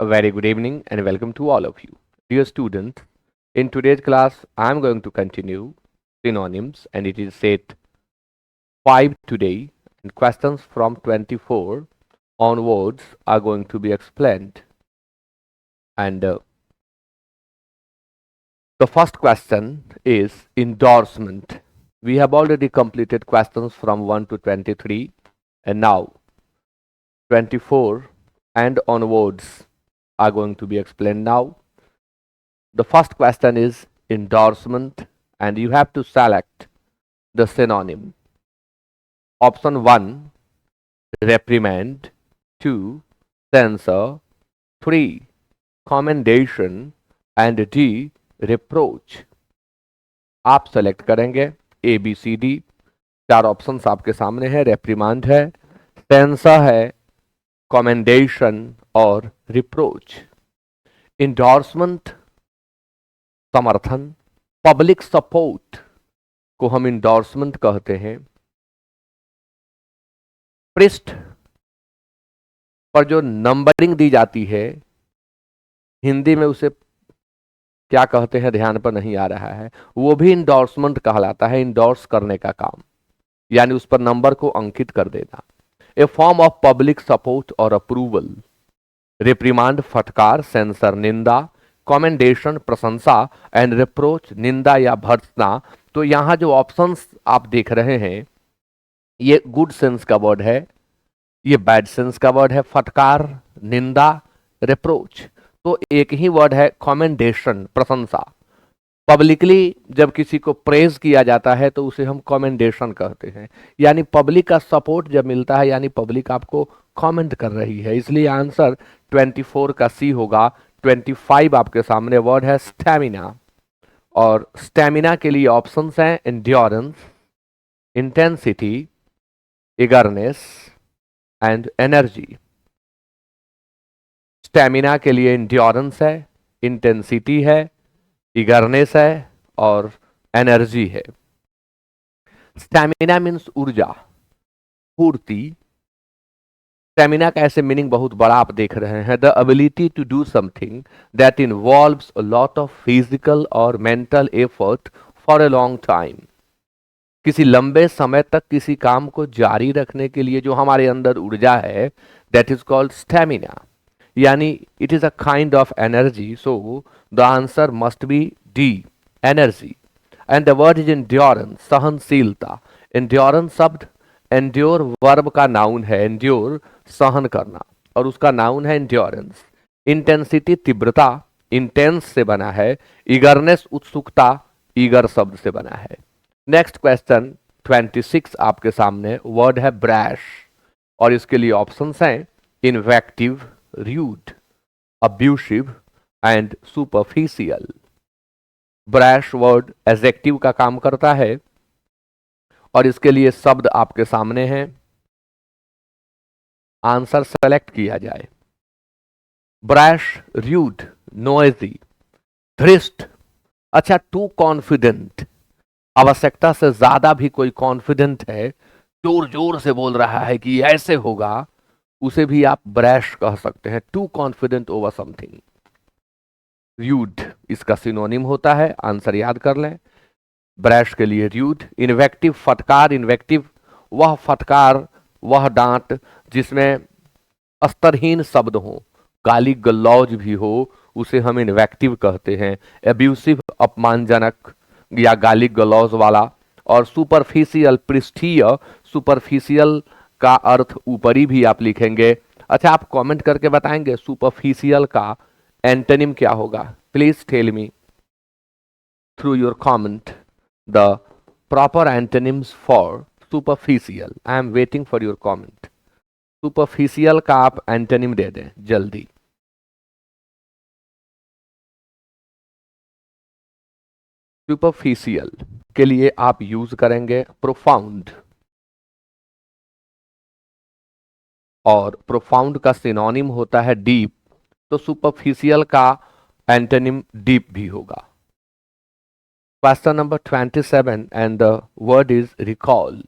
A very good evening and welcome to all of you. Dear students, in today's class, I am going to continue synonyms and it is set 5 today and questions from 24 onwards are going to be explained. And the first question is endorsement. We have already completed questions from 1 to 23 and now 24 and onwards are going to be explained now. The first question is endorsement and you have to select the synonym. Option 1 reprimand, 2 censure, 3 commendation and D reproach. आप select करेंगे A B C D, चार options आपके सामने है। रेप्रिमांड है, sensor है, commendation और reproach. Endorsement समर्थन, पब्लिक सपोर्ट को हम इंडोर्समेंट कहते हैं। पृष्ठ पर जो नंबरिंग दी जाती है हिंदी में उसे क्या कहते हैं ध्यान पर नहीं आ रहा है, वो भी इंडोर्समेंट कहलाता है। इंडोर्स करने का काम यानी उस पर नंबर को अंकित कर देना। ए फॉर्म ऑफ पब्लिक सपोर्ट और अप्रूवल। रिप्रिमांड फटकार, सेंसर निंदा, कमेंडेशन प्रशंसा एंड रिप्रोच निंदा या भर्त्सना। तो यहां जो ऑप्शंस आप देख रहे हैं ये गुड सेंस का वर्ड है, ये बैड सेंस का वर्ड है। फटकार, निंदा, रिप्रोच। तो एक ही वर्ड है कमेंडेशन, प्रशंसा। पब्लिकली जब किसी को प्रेज किया जाता है तो उसे हम कमेंडेशन कहते हैं, यानी पब्लिक का सपोर्ट जब मिलता है यानी पब्लिक आपको कमेंट कर रही है। इसलिए आंसर 24 का सी होगा। 25 आपके सामने वर्ड है स्टैमिना, और स्टैमिना के लिए ऑप्शंस हैं endurance, intensity, eagerness and energy. Stamina के लिए एंड्योरेंस है, इंटेंसिटी है, ईगरनेस है और एनर्जी है। स्टैमिना मीन्स ऊर्जा, पूर्ति। स्टैमिना का ऐसे मीनिंग बहुत बड़ा आप देख रहे हैं, the ability to do something that involves a lot of physical और mental effort for a long time. किसी लंबे समय तक किसी काम को जारी रखने के लिए जो हमारे अंदर ऊर्जा है, दैट इज कॉल्ड स्टैमिना, यानी it is a kind of energy. So the answer must be D, energy. And the word is endurance, सहनशीलता। एंड्योरेंस शब्द एंड्योर वर्ब का नाउन है, एंड्योर सहन करना, और उसका नाउन है एंड्योरेंस। इंटेंसिटी तीव्रता, इंटेंस से बना है। ईगरनेस उत्सुकता, ईगर शब्द से बना है। नेक्स्ट क्वेश्चन 26 आपके सामने, वर्ड है ब्रैश और इसके लिए ऑप्शंस हैं invective, rude, abusive and superficial. Brash word adjective का काम करता है और इसके लिए शब्द आपके सामने हैं। आंसर सेलेक्ट किया जाए। ब्रैश, रूड, नोइजी, धृष्ट। अच्छा, टू कॉन्फिडेंट, आवश्यकता से ज्यादा भी कोई कॉन्फिडेंट है, जोर जोर से बोल रहा है कि ऐसे होगा, उसे भी आप ब्रैश कह सकते हैं। Too confident over something. Rude इसका सिनोनिम होता है, आंसर याद कर लें। ब्रैश के लिए रूड। इन्वेक्टिव फटकार, इन्वेक्टिव वह फटकार, वह डांट जिसमें स्तरहीन शब्द हो, गाली गलौज भी हो, उसे हम इन्वेक्टिव कहते हैं। एब्यूसिव अपमानजनक या गाली गलौज वाला। और सुपरफिशियल पृष्ठीय, सुपरफिशियल का अर्थ ऊपरी भी आप लिखेंगे। अच्छा, आप कमेंट करके बताएंगे सुपरफिशियल का एंटोनिम क्या होगा? Please tell me through your comment the proper antonyms for superficial. I am waiting for your comment. Superficial का आप एंटोनिम दे दें जल्दी। सुपरफिशियल के लिए आप यूज करेंगे प्रोफाउंड, और प्रोफाउंड का सिनोनिम होता है डीप, तो सुपरफिशियल का एंटोनिम डीप भी होगा। Question number 27 and the word is recall.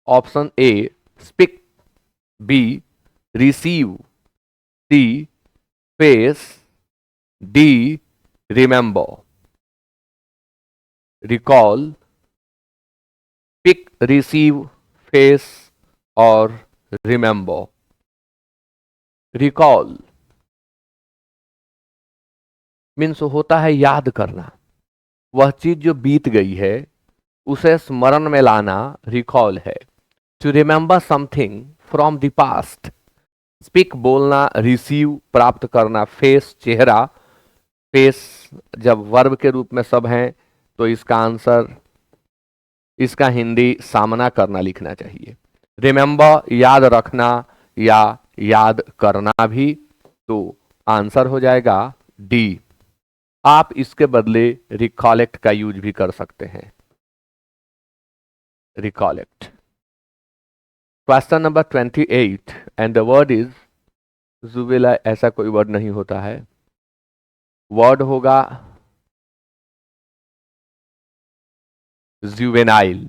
Option A speak, B receive, C. Face. D. Remember. Recall. Pick, receive, face और remember. Recall मीन्स होता है याद करना, वह चीज जो बीत गई है उसे स्मरण में लाना रिकॉल है। To remember something from the past. Speak बोलना, रिसीव प्राप्त करना, फेस चेहरा। फेस जब वर्ब के रूप में सब हैं तो इसका आंसर, इसका हिंदी सामना करना लिखना चाहिए। रिमेंबर याद रखना या याद करना भी, तो आंसर हो जाएगा डी। आप इसके बदले रिकॉलेक्ट का यूज भी कर सकते हैं। Recollect. Question number 28 and the word is जुवेला। ऐसा कोई वर्ड नहीं होता है, वर्ड होगा जुवेनाइल।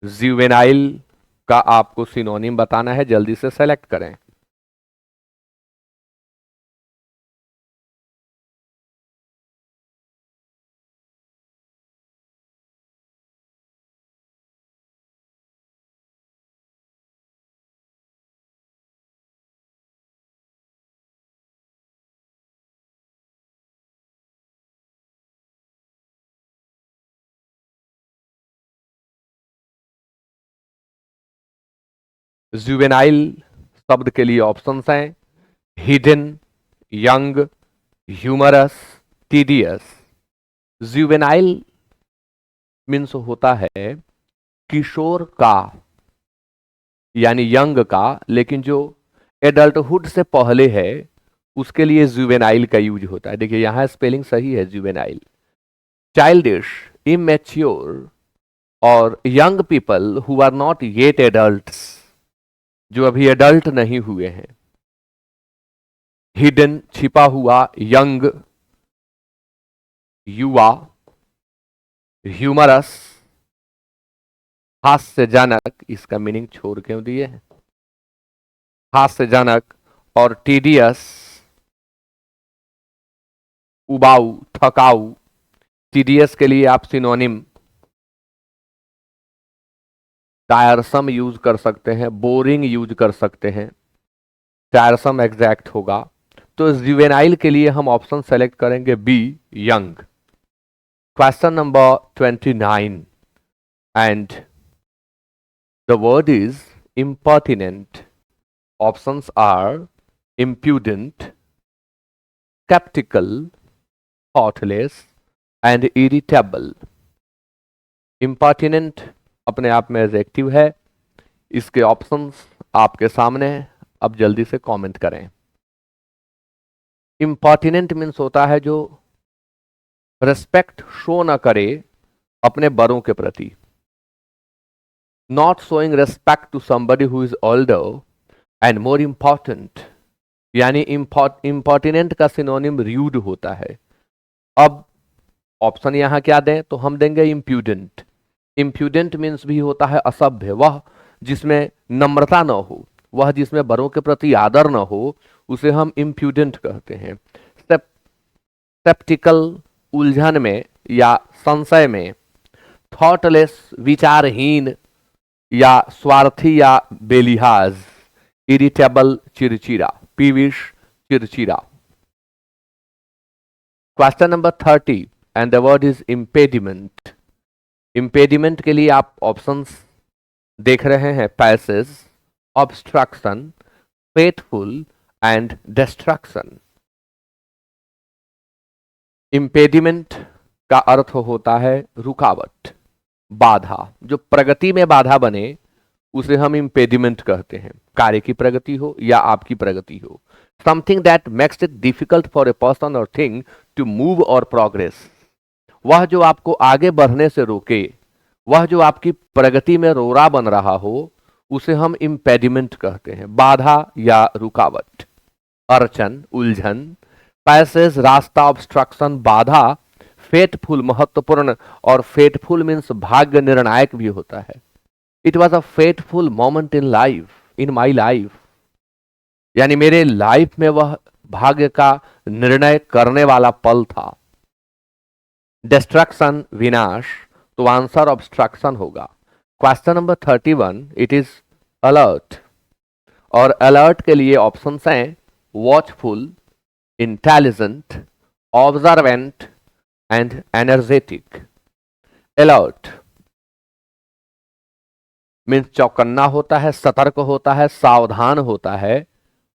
जुवेनाइल का आपको सिनोनिम बताना है, जल्दी से सेलेक्ट करें। जुवेनाइल शब्द के लिए ऑप्शंस हैं hidden, young, humorous, tedious. Juvenile means होता है किशोर का यानी यंग का, लेकिन जो एडल्टहुड से पहले है उसके लिए जुवेनाइल का यूज होता है। देखिए यहां स्पेलिंग सही है, जुवेनाइल। चाइल्डिश, इमेच्योर और young people who are not yet adults, जो अभी एडल्ट नहीं हुए हैं। हिडन छिपा हुआ, यंग युवा, ह्यूमरस हास्यजनक, इसका मीनिंग छोड़ क्यों दिए हैं, हास्यजनक, और टीडियस उबाऊ, थकाऊ। टीडियस के लिए आप सिनोनिम टायरसम यूज कर सकते हैं, बोरिंग यूज कर सकते हैं। टायरसम एग्जैक्ट होगा, तो जुवेनाइल के लिए हम ऑप्शन सेलेक्ट करेंगे B, young. Question number 29 and the word is impertinent. Options are impudent, skeptical, thoughtless and irritable. Impertinent अपने आप में एडजेक्टिव है। इसके ऑप्शंस आपके सामने हैं, अब जल्दी से कमेंट करें। इम्पर्टिनेंट मीन्स होता है जो रेस्पेक्ट शो ना करे अपने बड़ों के प्रति। Not showing respect to somebody who is older and more important, यानी इंपॉर्टिनेंट का सिनोनिम रूड होता है। अब ऑप्शन यहां क्या दें, तो हम देंगे इम्प्यूडेंट। इम्प्यूडेंट मीन्स भी होता है असभ्य, वह जिसमें नम्रता न हो, वह जिसमें बड़ों के प्रति आदर न हो, उसे हम इम्प्यूडेंट कहते हैं। स्केप्टिकल उलझन में या संशय में, थॉटलेस विचारहीन या स्वार्थी या बेलिहाज, इरिटेबल चिड़चिड़ा, पीविश चिड़चिड़ा। Question number 30 and the word is impediment. Impediment के लिए आप ऑप्शंस देख रहे हैं, passage, obstruction, faithful and destruction. Impediment का अर्थ होता है रुकावट, बाधा। जो प्रगति में बाधा बने उसे हम इम्पेडिमेंट कहते हैं। कार्य की प्रगति हो या आपकी प्रगति हो, something that makes it difficult for a person और थिंग टू मूव और प्रोग्रेस। वह जो आपको आगे बढ़ने से रोके, वह जो आपकी प्रगति में रोड़ा बन रहा हो, उसे हम इम्पेडिमेंट कहते हैं, बाधा या रुकावट। अड़चन, उलझन, पैसेज रास्ता, ऑब्स्ट्रक्शन बाधा, फेटफुल महत्वपूर्ण, और फेटफुल मीन्स भाग्य निर्णायक भी होता है। It was a fateful moment in life, in my life. यानी मेरे लाइफ में वह भाग्य का निर्णय करने वाला पल था। डिस्ट्रक्शन विनाश, तो आंसर ऑब्स्ट्रक्शन होगा। Question number 31, it is alert, और अलर्ट के लिए ऑप्शंस हैं watchful, intelligent, observant and energetic. Alert means चौकन्ना होता है, सतर्क होता है, सावधान होता है।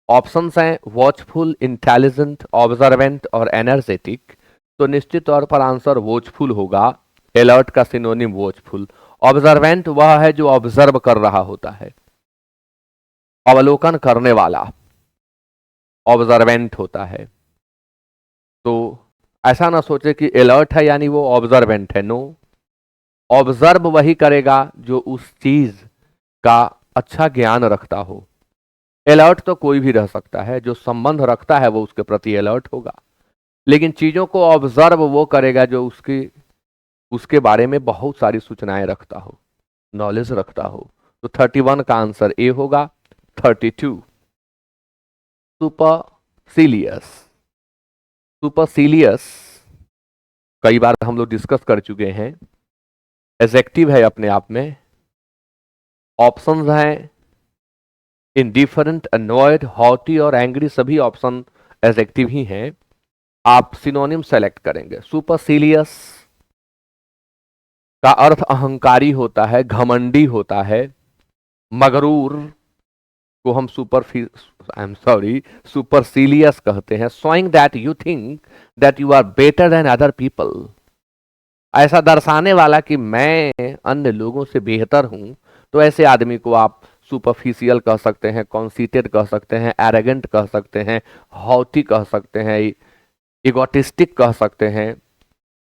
ऑप्शंस हैं वॉचफुल, इंटेलिजेंट, ऑब्जर्वेंट और एनर्जेटिक। तो निश्चित तौर पर आंसर वॉचफुल होगा। अलर्ट का सिनोनिम वॉचफुल। ऑब्जर्वेंट वह है जो ऑब्जर्व कर रहा होता है, अवलोकन करने वाला ऑब्जर्वेंट होता है। तो ऐसा ना सोचे कि अलर्ट है यानी वो ऑब्जर्वेंट है। नो, ऑब्जर्व वही करेगा जो उस चीज का अच्छा ज्ञान रखता हो। अलर्ट तो कोई भी रह सकता है, जो संबंध रखता है वो उसके प्रति अलर्ट होगा। लेकिन चीजों को ऑब्जर्व वो करेगा जो उसके बारे में बहुत सारी सूचनाएं रखता हो, नॉलेज रखता हो। तो 31 का आंसर ए होगा। 32, सुपरसीलियस। सुपरसीलियस कई बार हम लोग डिस्कस कर चुके हैं। एडजेक्टिव है अपने आप में। ऑप्शंस हैं इंडिफरेंट, अनॉयड, हॉटी और एंग्री, सभी ऑप्शन एडजेक्टिव ही हैं। आप सिनोनिम सेलेक्ट करेंगे। सुपरसीलियस का अर्थ अहंकारी होता है, घमंडी होता है। मगरूर को हम सुपरसीलियस कहते हैं। Showing that you think that you are better than other people, ऐसा दर्शाने वाला कि मैं अन्य लोगों से बेहतर हूं। तो ऐसे आदमी को आप सुपरफिशियल कह सकते हैं, कॉन्सीटेड कह सकते हैं, एरोगेंट कह सकते हैं, हॉटी कह सकते हैं, इगोटिस्टिक कह सकते हैं।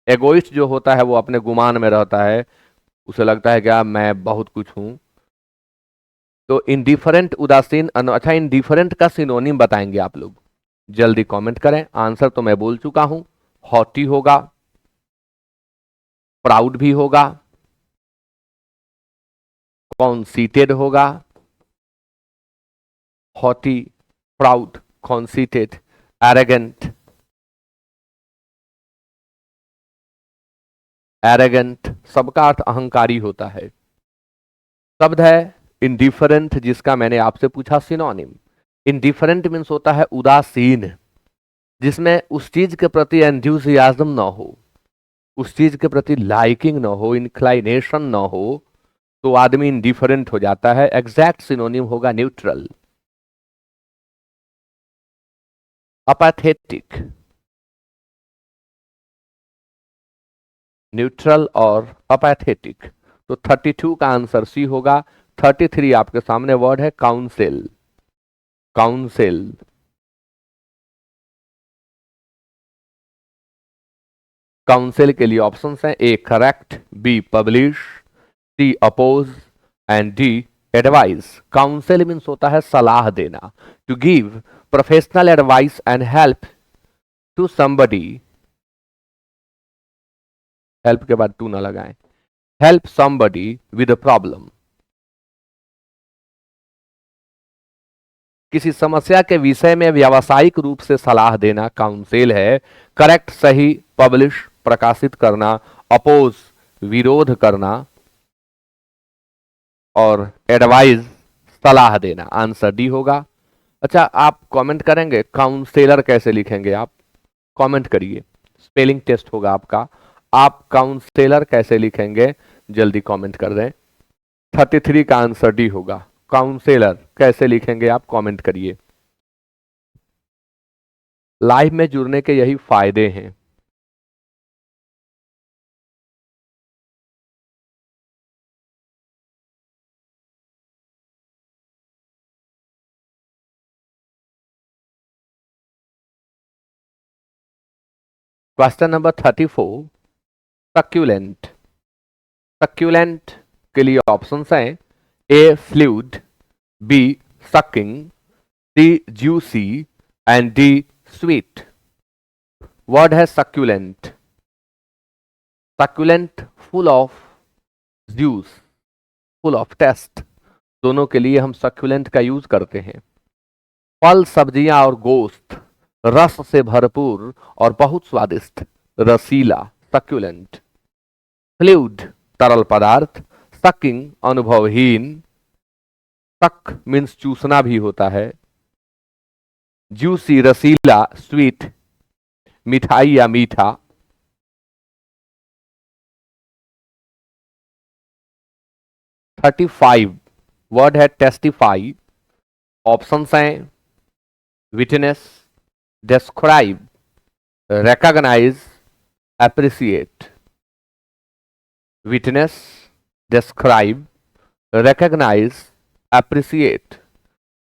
एगोइस्ट जो होता है वो अपने गुमान में रहता है, उसे लगता है क्या मैं बहुत कुछ हूं। तो इंडिफरेंट, उदासीन, अच्छा इंडिफरेंट का सिनोनिम बताएंगे आप लोग, जल्दी कमेंट करें। आंसर तो मैं बोल चुका हूं, हॉटी होगा, प्राउड भी होगा, कॉन्सीटेड होगा। Haughty, proud, conceited, arrogant. Arrogant सबका अर्थ अहंकारी होता है। शब्द है इंडिफरेंट, जिसका मैंने आपसे पूछा सिनोनिम। इंडिफरेंट मीन्स होता है उदासीन, जिसमें उस चीज के प्रति एंथुसियाज्म ना हो, उस चीज के प्रति लाइकिंग ना हो, इंक्लाइनेशन ना हो, तो आदमी इंडिफरेंट हो जाता है। एग्जैक्ट सिनोनिम होगा न्यूट्रल। अपैथेटिक, न्यूट्रल और अपैथेटिक। तो 32 का आंसर सी होगा। 33 आपके सामने वर्ड है काउंसिल। काउंसिल, काउंसिल के लिए ऑप्शंस हैं A correct, B publish, C oppose and D advice. Counsel means होता है सलाह देना, to give professional advice and help to somebody. Help के बाद टू ना लगाएं, help somebody with a problem. किसी समस्या के विषय में व्यावसायिक रूप से सलाह देना काउंसिल है। करेक्ट सही, पब्लिश प्रकाशित करना, अपोज विरोध करना, और एडवाइज सलाह देना। आंसर डी होगा। अच्छा, आप कमेंट करेंगे काउंसलर कैसे लिखेंगे? आप कमेंट करिए, स्पेलिंग टेस्ट होगा आपका। आप काउंसलर कैसे लिखेंगे जल्दी कमेंट कर दें। 33 का आंसर डी होगा। काउंसलर कैसे लिखेंगे आप कमेंट करिए। लाइव में जुड़ने के यही फायदे हैं। Question number 34, succulent. सक्यूलेंट के लिए ऑप्शंस हैं A fluid, B sucking, C juicy and D sweet. Word है succulent. Succulent full of juice, full of taste, दोनों के लिए हम सक्यूलेंट का यूज करते हैं। फल सब्जियां और गोश्त रस से भरपूर और बहुत स्वादिष्ट, रसीला, सक्यूलेंट। फ्लूइड तरल पदार्थ, सकिंग अनुभवहीन, सक मीन्स चूसना भी होता है, जूसी रसीला, स्वीट मिठाई या मीठा। 35 वर्ड है टेस्टिफाई। ऑप्शंस हैं witness, describe, recognize, appreciate। Witness, describe, recognize, appreciate।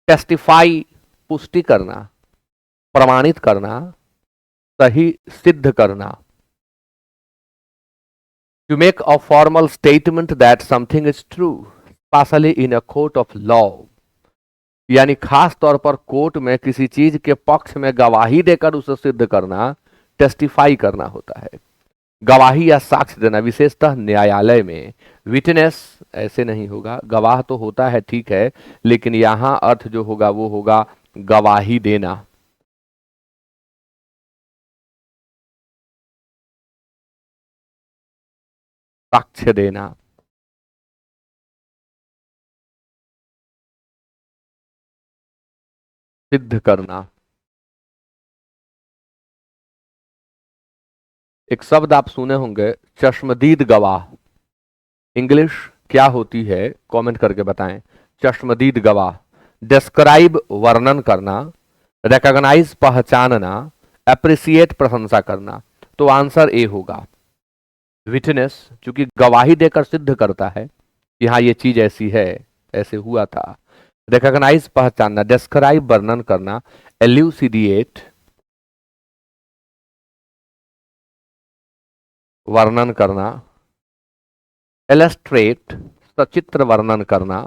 Testify पुष्टि करना, प्रमाणित करना, सही सिद्ध करना। To make a formal statement that something is true, especially in a court of law। यानी खास तौर पर कोर्ट में किसी चीज के पक्ष में गवाही देकर उसे सिद्ध करना टेस्टिफाई करना होता है। गवाही या साक्ष्य देना विशेषतः न्यायालय में। विटनेस ऐसे नहीं होगा, गवाह तो होता है ठीक है, लेकिन यहां अर्थ जो होगा वो होगा गवाही देना। साक्ष्य देना। सिद्ध करना। एक शब्द आप सुने होंगे चश्मदीद गवाह। इंग्लिश क्या होती है कमेंट करके बताएं। चश्मदीद गवाह। डिस्क्राइब वर्णन करना, रिकॉग्नाइज पहचानना, एप्रिसिएट प्रशंसा करना। तो आंसर ए होगा। विटनेस चूंकि गवाही देकर सिद्ध करता है यहां ये चीज ऐसी है, ऐसे हुआ था। रिकॉग्नाइज पहचानना, डिस्क्राइब वर्णन करना, एल्यूसिडिएट वर्णन करना, इलस्ट्रेट सचित्र वर्णन करना,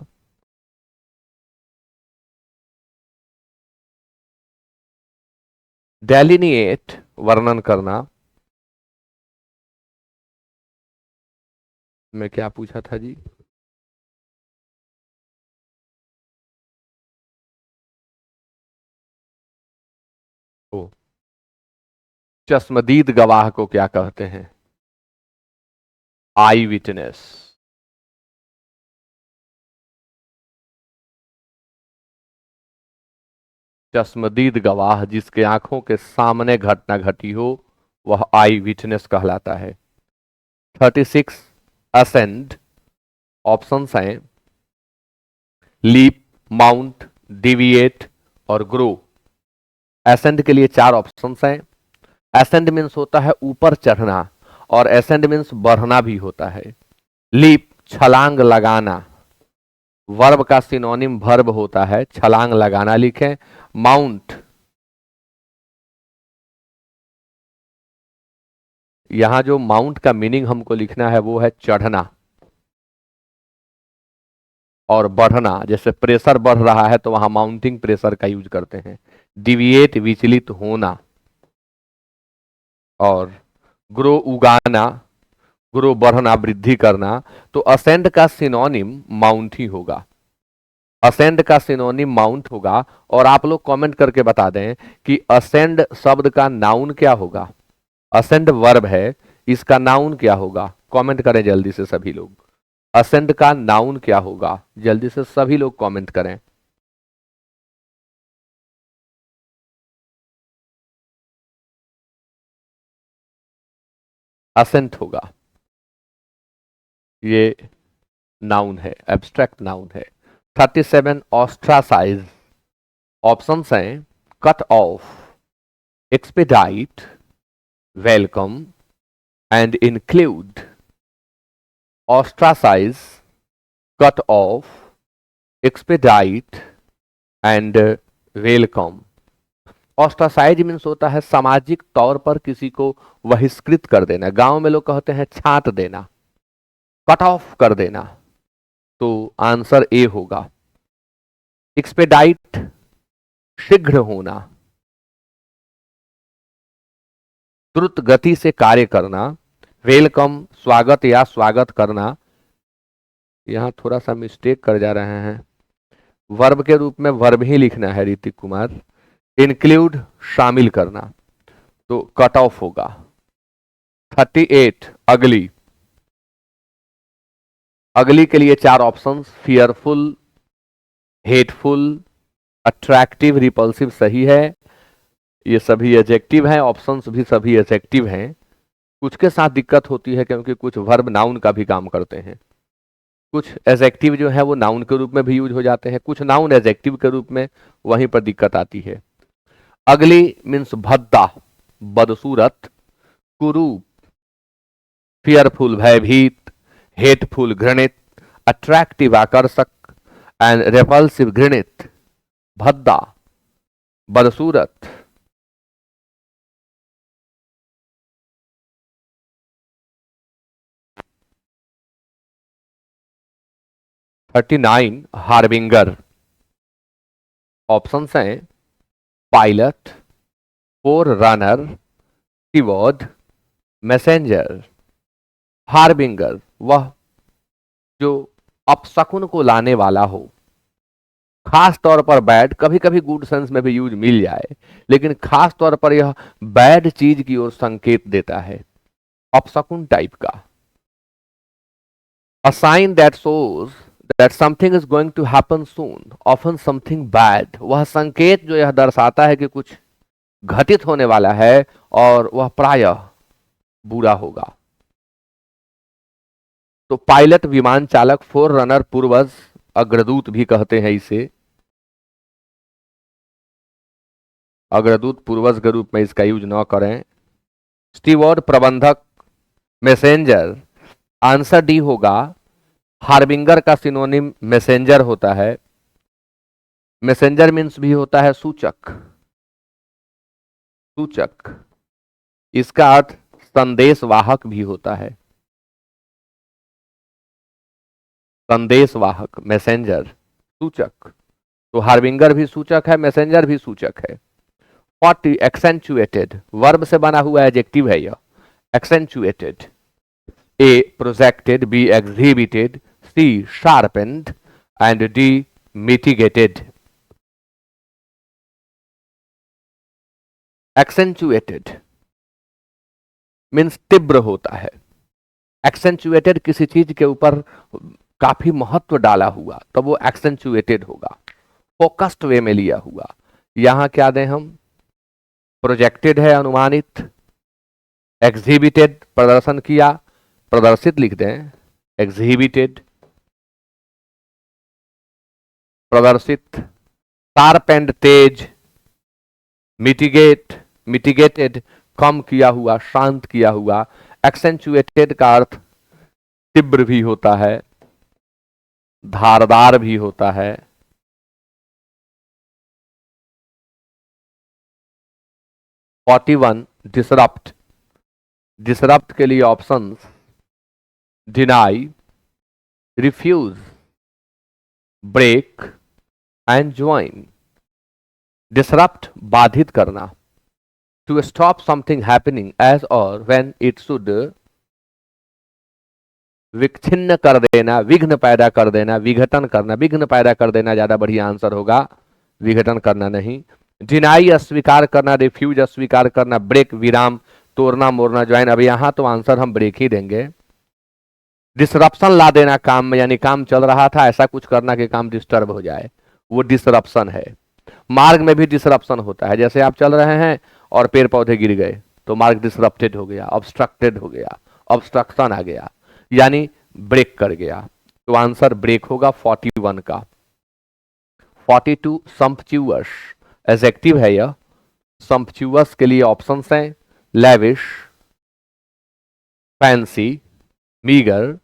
डेलिनिएट वर्णन करना। मैं क्या पूछा था जी? ओ, चश्मदीद गवाह को क्या कहते हैं? आई विटनेस। चश्मदीद गवाह जिसके आंखों के सामने घटना घटी हो वह आई विटनेस कहलाता है। 36 असेंड। ऑप्शंस हैं लीप, माउंट, डिविएट और ग्रो। एसेंड के लिए 4 ऑप्शंस हैं। एसेंड मीन्स होता है ऊपर चढ़ना और एसेंड मीन्स बढ़ना भी होता है। लीप छलांग लगाना, वर्ब का सिनोनिम वर्ब होता है, छलांग लगाना लिखें। माउंट, यहां जो माउंट का मीनिंग हमको लिखना है वो है चढ़ना और बढ़ना। जैसे प्रेशर बढ़ रहा है तो वहां माउंटिंग प्रेशर का यूज करते हैं। डिविएट विचलित होना और ग्रो उगाना, ग्रो बढ़ना वृद्धि करना। तो असेंड का सिनोनिम माउंट ही होगा। असेंड का सिनोनिम माउंट होगा। और आप लोग कमेंट करके बता दें कि असेंड शब्द का नाउन क्या होगा। असेंड वर्ब है, इसका नाउन क्या होगा? कमेंट करें जल्दी से सभी लोग। असेंड का नाउन क्या होगा? जल्दी से सभी लोग कमेंट करें। असेंट होगा, ये नाउन है, एब्स्ट्रैक्ट नाउन है। 37 ऑस्ट्रासाइज। ऑप्शंस हैं cut off, expedite, welcome and include. Ostracise, cut off, expedite and welcome. Ostracise means होता है सामाजिक तौर पर किसी को बहिष्कृत कर देना। गांव में लोग कहते हैं छांट देना, कट ऑफ कर देना। तो आंसर ए होगा। एक्सपेडाइट शीघ्र होना, द्रुत गति से कार्य करना। वेलकम स्वागत या स्वागत करना। यहां थोड़ा सा मिस्टेक कर जा रहे हैं। वर्ब के रूप में वर्ब ही लिखना है ऋतिक कुमार। इंक्लूड शामिल करना, तो कट ऑफ होगा। 38 अगली। अगली के लिए 4 options, fearful, hateful, attractive, repulsive सही है। ये सभी एडजेक्टिव हैं, ऑप्शंस भी सभी एडजेक्टिव हैं। कुछ के साथ दिक्कत होती है क्योंकि कुछ वर्ब नाउन का भी काम करते हैं। कुछ एडजेक्टिव जो है वो नाउन के रूप में भी यूज हो जाते हैं, कुछ नाउन एडजेक्टिव के रूप में, वहीं पर दिक्कत आती है। अगली मीन्स भद्दा, बदसूरत, कुरूप, फियरफुल भयभीत, हेटफुल घृणित, अट्रैक्टिव आकर्षक एंड रेपल्सिव घृणित। भद्दा, बदसूरत, 39 हार्बिंगर। ऑप्शंस हैं pilot, four runner, steward, messenger. Harbinger वह जो अपशकुन को लाने वाला हो, खास तौर पर बैड, कभी कभी गुड सेंस में भी यूज मिल जाए, लेकिन खास तौर पर यह बैड चीज की ओर संकेत देता है, अपशकुन टाइप का। A sign that shows that something is going to happen soon, often something bad। वह संकेत जो यह दर्शाता है कि कुछ घटित होने वाला है और वह प्रायः बुरा होगा। तो पायलट विमान चालक, फोर रनर पूर्वज, अग्रदूत भी कहते हैं इसे, अग्रदूत पूर्वज के रूप में इसका यूज न करें। स्टीवर्ड प्रबंधक, मैसेंजर, आंसर डी होगा। हार्बिंगर का सिनोनिम मैसेंजर होता है। मैसेंजर मीन्स भी होता है सूचक, सूचक। इसका अर्थ संदेशवाहक भी होता है, संदेशवाहक, मैसेंजर, सूचक। तो हार्बिंगर भी सूचक है, मैसेंजर भी सूचक है। 40 एक्सेंचुएटेड, वर्ब से बना हुआ एडजेक्टिव है यह, accentuated. A projected, B exhibited, C sharpened and D mitigated. Accentuated means तीव्र होता है। एक्सेंचुएटेड किसी चीज के ऊपर काफी महत्व डाला हुआ, तब वो एक्सेंचुएटेड होगा, फोकस्ड वे में लिया हुआ। यहां क्या दें हम, प्रोजेक्टेड है अनुमानित, एग्जिबिटेड प्रदर्शन किया, प्रदर्शित लिख दें, एग्जिबिटेड प्रदर्शित। शार्प एंड तेज, मिटिगेट मिटिगेटेड कम किया हुआ, शांत किया हुआ। एक्सेंचुएटेड का अर्थ तीव्र भी होता है, धारदार भी होता है। (41) डिसरप्ट, डिसरप्ट के लिए options deny, refuse, break and join. Disrupt बाधित करना, to stop something happening as or when it should, विच्छिन्न कर देना, विघ्न पैदा कर देना, विघटन करना, विघ्न पैदा कर देना ज्यादा बढ़िया आंसर होगा, विघटन करना नहीं। डिनाई अस्वीकार करना, रिफ्यूज अस्वीकार करना, ब्रेक विराम, तोड़ना मोड़ना, ज्वाइन। अब यहां तो आंसर हम ब्रेक ही देंगे। डिसरप्शन ला देना काम में, यानी काम चल रहा था, ऐसा कुछ करना कि काम डिस्टर्ब हो जाए, वो डिसरप्शन है। मार्ग में भी डिसरप्शन होता है, जैसे आप चल रहे हैं और पेड़ पौधे गिर गए तो मार्ग डिसरप्टेड हो गया, ऑब्स्ट्रक्टेड हो गया, ऑब्स्ट्रक्शन आ गया, यानी ब्रेक कर गया। तो आंसर ब्रेक होगा 41 का। 42 संप्चुअस, एडजेक्टिव है यह। संप्चुअस के लिए ऑप्शंस हैं lavish, fancy, meagre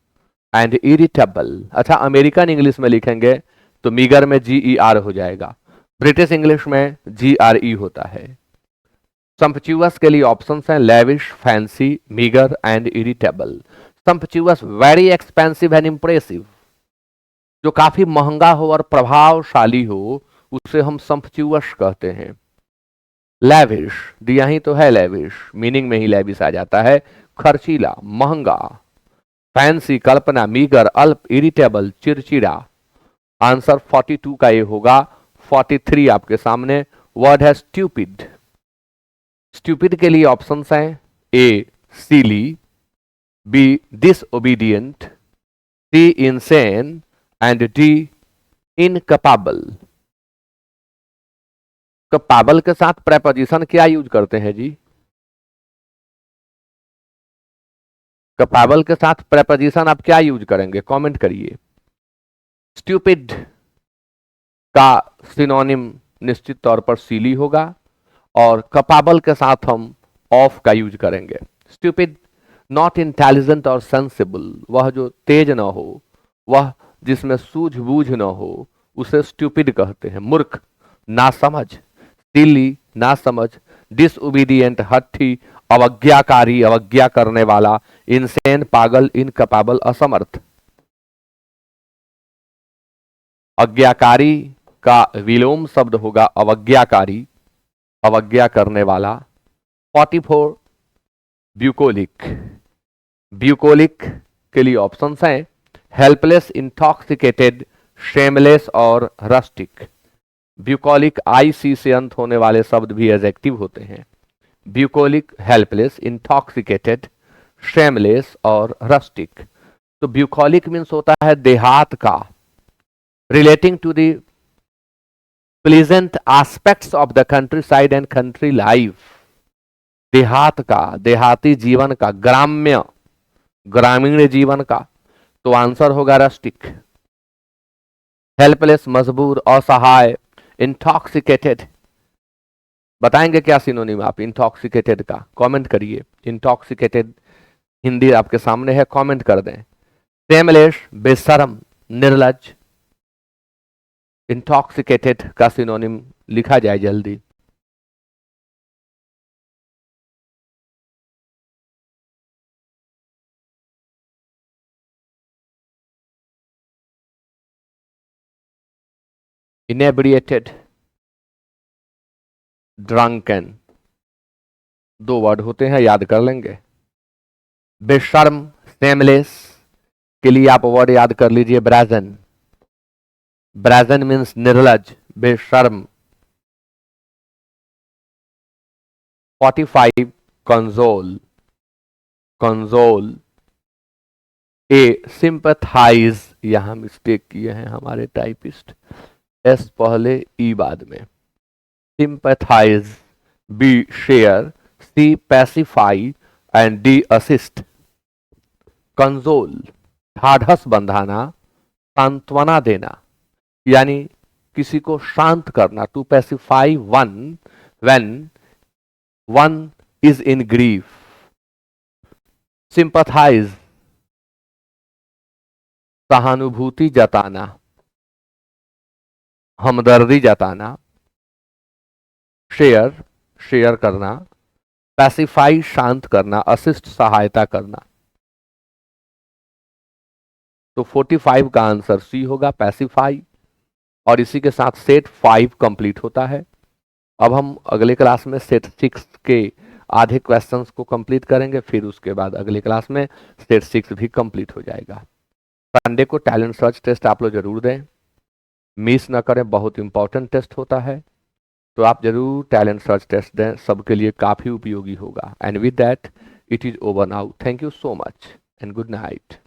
and irritable. अच्छा, अमेरिकन इंग्लिश में लिखेंगे तो मीगर में GER हो जाएगा, ब्रिटिश इंग्लिश में GRE होता है। संप्चुअस के लिए ऑप्शंस हैं lavish, fancy, meagre and irritable. Sumptuous very expensive and impressive, जो काफी महंगा हो और प्रभावशाली हो, उसे हम संप्चुअस कहते हैं। लेविश दिया ही तो है, लेविश मीनिंग में ही लेविश आ जाता है, खर्चीला, महंगा। फैंसी कल्पना, मीगर अल्प, इरिटेबल चिड़चिड़ा। आंसर 42 का ये होगा। 43 आपके सामने वर्ड है स्ट्यूपिड। स्ट्यूपिड के लिए ऑप्शंस हैं A silly, B disobedient, C insane and D incapable. Capable के साथ प्रेपोजिशन क्या यूज करते हैं जी? कैपेबल के साथ प्रेपोजिशन आप क्या यूज करेंगे? कमेंट करिए। स्ट्यूपिड का सिनोनिम निश्चित तौर पर सीली होगा और कैपेबल के साथ हम ऑफ का यूज करेंगे। स्ट्यूपिड नॉट इंटेलिजेंट और सेंसिबल, वह जो तेज ना हो, वह जिसमें सूझबूझ ना हो, उसे स्ट्यूपिड कहते हैं। मूर्ख, नासमझ, सिली नासमझ, डिसओबीडियंट हठी, अवज्ञाकारी अवज्ञा करने वाला, इनसेन पागल, इनकैपेबल असमर्थ। अज्ञाकारी का विलोम शब्द होगा अवज्ञाकारी, अवज्ञा करने वाला। 44 ब्यूकोलिक। ब्यूकोलिक के लिए ऑप्शंस हैं हेल्पलेस, इंटॉक्सिकेटेड, शेमलेस और रस्टिक। ब्यूकोलिक आई सी से अंत होने वाले शब्द भी एडजेक्टिव होते हैं। ब्यूकोलिक, हेल्पलेस, इंटॉक्सिकेटेड, शेमलेस और रस्टिक। तो ब्यूकोलिक मीन्स होता है देहात का, relating to the pleasant aspects of the countryside and country life. देहात का, देहाती जीवन का, ग्राम्य ग्रामीण जीवन का। तो आंसर होगा रस्टिक। हेल्पलेस मजबूर, असहाय, इंटॉक्सिकेटेड। बताएंगे क्या सिनोनिम आप इंटॉक्सिकेटेड का? कमेंट करिए। इंटॉक्सिकेटेड हिंदी आपके सामने है, कमेंट कर दें। शेमलेस बेशरम, निर्लज। इंटॉक्सिकेटेड का सिनोनिम लिखा जाए जल्दी। इनेब्रिएटेड, ड्रंकन, दो वर्ड होते हैं, याद कर लेंगे। बेशर्म, शेमलेस के लिए आप वर्ड याद कर लीजिए ब्राजन। ब्राजन मीन्स निर्लज, बेशर्म। 45 कंजोल। कंजोल ए सिंपथाइज, यहां मिस्टेक किए हैं हमारे टाइपिस्ट, एस पहले ई बाद में। Sympathise, B share, C pacify and D assist. Console ढाढ़स बंधाना, सांत्वना देना, यानी किसी को शांत करना। To pacify one when one is in grief. Sympathise सहानुभूति जताना, हमदर्दी जताना। शेयर, शेयर करना। पैसिफाई शांत करना, असिस्ट सहायता करना। तो 45 का आंसर सी होगा, पैसिफाई। और इसी के साथ सेट 5 कंप्लीट होता है। अब हम अगले क्लास में सेट 6 के आधे क्वेश्चंस को कंप्लीट करेंगे, फिर उसके बाद अगले क्लास में सेट 6 भी कंप्लीट हो जाएगा। संडे को टैलेंट सर्च टेस्ट आप लोग जरूर दें, मिस ना करें, बहुत इंपॉर्टेंट टेस्ट होता है। तो आप जरूर टैलेंट सर्च टेस्ट दें, सबके लिए काफी उपयोगी होगा। And with that it is over now. Thank you so much and good night.